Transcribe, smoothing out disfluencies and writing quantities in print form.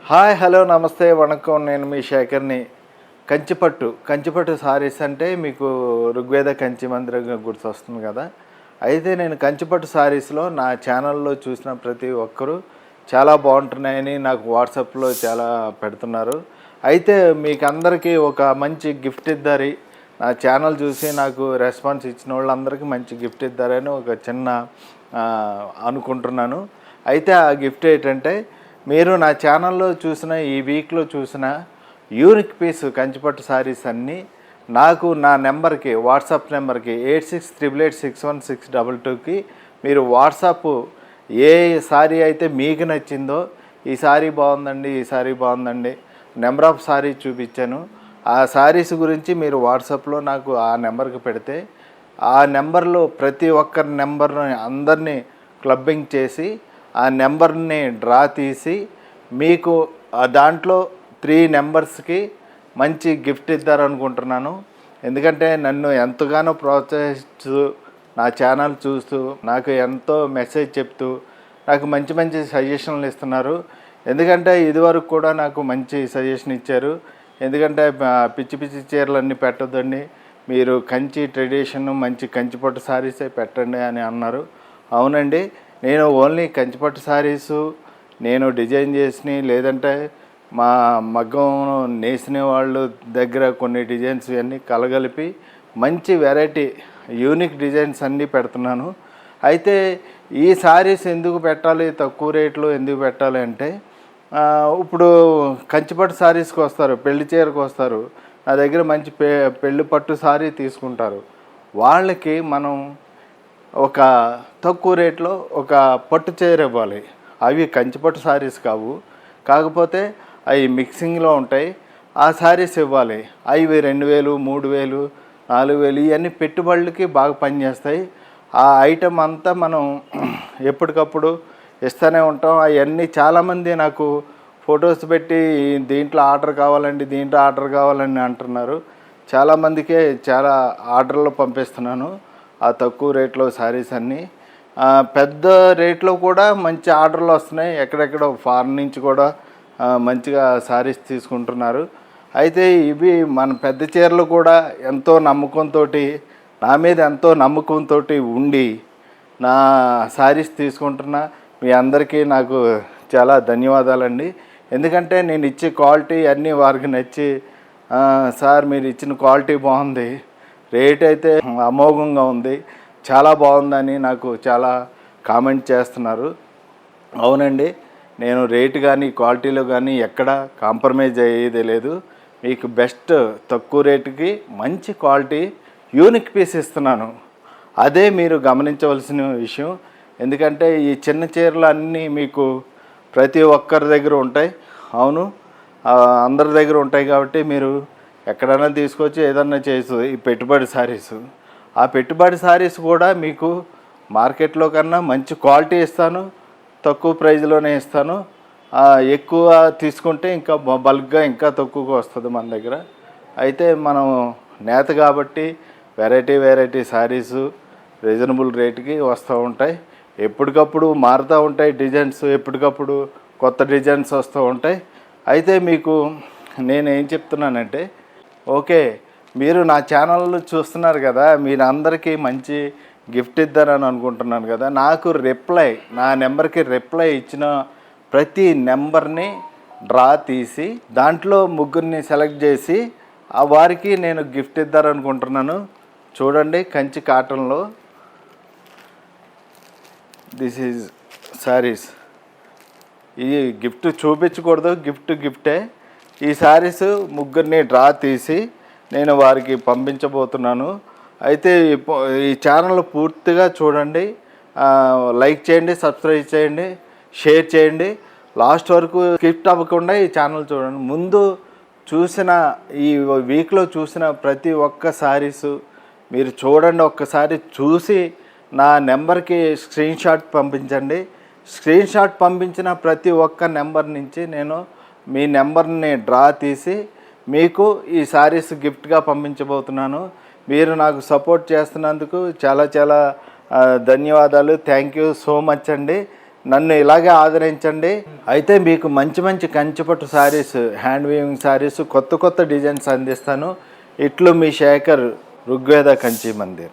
Hi hello నమస్తే వణకం. నేను మీ శేఖర్ని. కంచిపట్టు సారీస్ అంటే మీకు ఋగ్వేద కంచి మందిరంగా గుర్తొస్తుంది కదా. అయితే నేను కంచిపట్టు సారీస్లో నా ఛానల్లో చూసిన ప్రతి ఒక్కరూ చాలా బాగుంటున్నాయని నాకు వాట్సాప్లో చాలా పెడుతున్నారు. అయితే మీకు అందరికీ ఒక మంచి గిఫ్ట్ ఇద్దారి, నా ఛానల్ చూసి నాకు రెస్పాన్స్ ఇచ్చిన వాళ్ళందరికీ మంచి గిఫ్ట్ ఇద్దారని ఒక చిన్న అనుకుంటున్నాను. అయితే ఆ గిఫ్ట్ ఏంటంటే, మీరు నా ఛానల్లో చూసిన ఈ వీక్లో చూసిన యూనిక్ పీస్ కంచిపట్టు సారీస్ అన్నీ నాకు నా నెంబర్కి, వాట్సాప్ నెంబర్కి 8688861622కి మీరు వాట్సాప్ ఏ సారీ అయితే మీకు నచ్చిందో, ఈ సారీ బాగుందండి, ఈ సారీ బాగుందండి, నెంబర్ ఆఫ్ సారీ చూపించాను, ఆ సారీస్ గురించి మీరు వాట్సాప్లో నాకు ఆ నెంబర్కి పెడితే, ఆ నెంబర్లో ప్రతి ఒక్కరి నెంబర్ని అందరినీ క్లబ్బింగ్ చేసి ఆ నెంబర్ని డ్రా తీసి మీకు దాంట్లో 3 నెంబర్స్కి మంచి గిఫ్ట్ ఇద్దారనుకుంటున్నాను. ఎందుకంటే నన్ను ఎంతగానో ప్రోత్సహిస్తూ, నా ఛానల్ చూస్తూ, నాకు ఎంతో మెసేజ్ చెప్తూ, నాకు మంచి మంచి సజెషన్లు ఇస్తున్నారు. ఎందుకంటే ఇదివరకు కూడా నాకు మంచి సజెషన్ ఇచ్చారు. ఎందుకంటే పిచ్చి పిచ్చి చీరలన్నీ పెట్టొద్దండి, మీరు కంచి ట్రెడిషన్ మంచి కంచిపట్టు సారీసే పెట్టండి అని అన్నారు. అవునండి, నేను ఓన్లీ కంచిపట్టు సారీసు నేను డిజైన్ చేసినవి, లేదంటే మా మగ్గం నేసిన వాళ్ళు దగ్గర కొన్ని డిజైన్స్ ఇవన్నీ కలగలిపి మంచి వెరైటీ యూనిక్ డిజైన్స్ అన్నీ పెడుతున్నాను. అయితే ఈ సారీస్ ఎందుకు పెట్టాలి, తక్కువ రేట్లో ఎందుకు పెట్టాలి అంటే, ఇప్పుడు కంచిపట్టు సారీస్కి వస్తారు, పెళ్లి చీరకు వస్తారు, నా దగ్గర మంచి పెళ్లి పట్టు సారీ తీసుకుంటారు. వాళ్ళకి మనం ఒక తక్కువ రేట్లో ఒక పట్టు చీర ఇవ్వాలి. అవి కంచిపట్టు సారీస్ కావు, కాకపోతే అవి మిక్సింగ్లో ఉంటాయి. ఆ సారీస్ ఇవ్వాలి. అవి 2000, 3000, 4000 ఇవన్నీ పెట్టుబడులకి బాగా పనిచేస్తాయి. ఆ ఐటమ్ అంతా మనం ఎప్పటికప్పుడు ఇస్తూనే ఉంటాం. అవన్నీ చాలామంది నాకు ఫొటోస్ పెట్టి దీంట్లో ఆర్డర్ కావాలండి, దీంట్లో ఆర్డర్ కావాలని అంటున్నారు. చాలామందికే చాలా ఆర్డర్లు పంపిస్తున్నాను ఆ తక్కువ రేట్లో సారీస్ అన్నీ. పెద్ద రేట్లో కూడా మంచి ఆర్డర్లు వస్తున్నాయి. ఎక్కడెక్కడో ఫారెన్ నుంచి కూడా మంచిగా సారీస్ తీసుకుంటున్నారు. అయితే ఇవి మన పెద్ద చీరలు కూడా ఎంతో నమ్మకంతో, నా మీద ఎంతో నమ్మకంతో ఉండి నా సారీస్ తీసుకుంటున్నా. మీ అందరికీ నాకు చాలా ధన్యవాదాలండి. ఎందుకంటే నేను ఇచ్చే క్వాలిటీ అన్నీ వారికి నచ్చి, సార్ మీరు ఇచ్చిన క్వాలిటీ బాగుంది, రేట్ అయితే అమోఘంగా ఉంది, చాలా బాగుందని నాకు చాలా కామెంట్ చేస్తున్నారు. అవునండి, నేను రేటు కానీ క్వాలిటీలో కానీ ఎక్కడ కాంప్రమైజ్ అయ్యేది లేదు. మీకు బెస్ట్ తక్కువ రేటుకి మంచి క్వాలిటీ యూనిక్ పీస్ ఇస్తున్నాను. అదే మీరు గమనించవలసిన విషయం. ఎందుకంటే ఈ చిన్న చీరలు అన్నీ మీకు ప్రతి ఒక్కరి దగ్గర ఉంటాయి. అవును, అందరి దగ్గర ఉంటాయి. కాబట్టి మీరు ఎక్కడైనా తీసుకొచ్చి ఏదన్నా చేసు ఈ పెట్టుబడి సారీస్, ఆ పెట్టుబడి సారీస్ కూడా మీకు మార్కెట్లో కన్నా మంచి క్వాలిటీ ఇస్తాను, తక్కువ ప్రైజ్లోనే ఇస్తాను. ఎక్కువ తీసుకుంటే ఇంకా బల్క్గా ఇంకా తక్కువగా వస్తుంది మన దగ్గర. అయితే మనం నేత కాబట్టి వెరైటీ సారీసు రీజనబుల్ రేటుకి వస్తూ ఉంటాయి. ఎప్పటికప్పుడు మారుతూ ఉంటాయి డిజైన్స్, ఎప్పటికప్పుడు కొత్త డిజైన్స్ వస్తూ ఉంటాయి. అయితే మీకు నేనేం చెప్తున్నానంటే, ఓకే, మీరు నా ఛానల్ చూస్తున్నారు కదా, మీరు అందరికీ మంచి గిఫ్ట్ ఇద్దారని అనుకుంటున్నాను కదా. నాకు నా నెంబర్కి రిప్లై ఇచ్చిన ప్రతి నెంబర్ని డ్రా తీసి దాంట్లో ముగ్గురిని సెలెక్ట్ చేసి వారికి నేను గిఫ్ట్ ఇద్దారనుకుంటున్నాను. చూడండి, కంచి కాటన్లో దిస్ ఈజ్ సారీస్. ఈ గిఫ్ట్ చూపించకూడదు, గిఫ్టే. ఈ సారీస్ ముగ్గురిని డ్రా తీసి నేను వారికి పంపించబోతున్నాను. అయితే ఈ ఛానల్ పూర్తిగా చూడండి, లైక్ చేయండి, సబ్స్క్రైబ్ చేయండి, షేర్ చేయండి. లాస్ట్ వరకు స్కిప్ అవ్వకుండా ఈ ఛానల్ చూడండి. ముందు చూసిన ఈ వీక్లో చూసిన ప్రతి ఒక్క సారీసు మీరు చూడండి. ఒక్కసారి చూసి నా నెంబర్కి స్క్రీన్ షాట్ పంపించండి. స్క్రీన్ షాట్ పంపించిన ప్రతి ఒక్క నెంబర్ నుంచి నేను మీ నెంబర్ని డ్రా తీసి మీకు ఈ సారీస్ గిఫ్ట్గా పంపించబోతున్నాను. మీరు నాకు సపోర్ట్ చేస్తున్నందుకు చాలా చాలా ధన్యవాదాలు. థ్యాంక్ యూ సో మచ్ అండి. నన్ను ఇలాగే ఆదరించండి. అయితే మీకు మంచి మంచి కంచిపట్టు శారీస్, హ్యాండ్ వీవింగ్ శారీస్, కొత్త కొత్త డిజైన్స్ అందిస్తాను. ఇట్లు మీ శేఖర్, ఋగ్వేద కంచి మందిర్.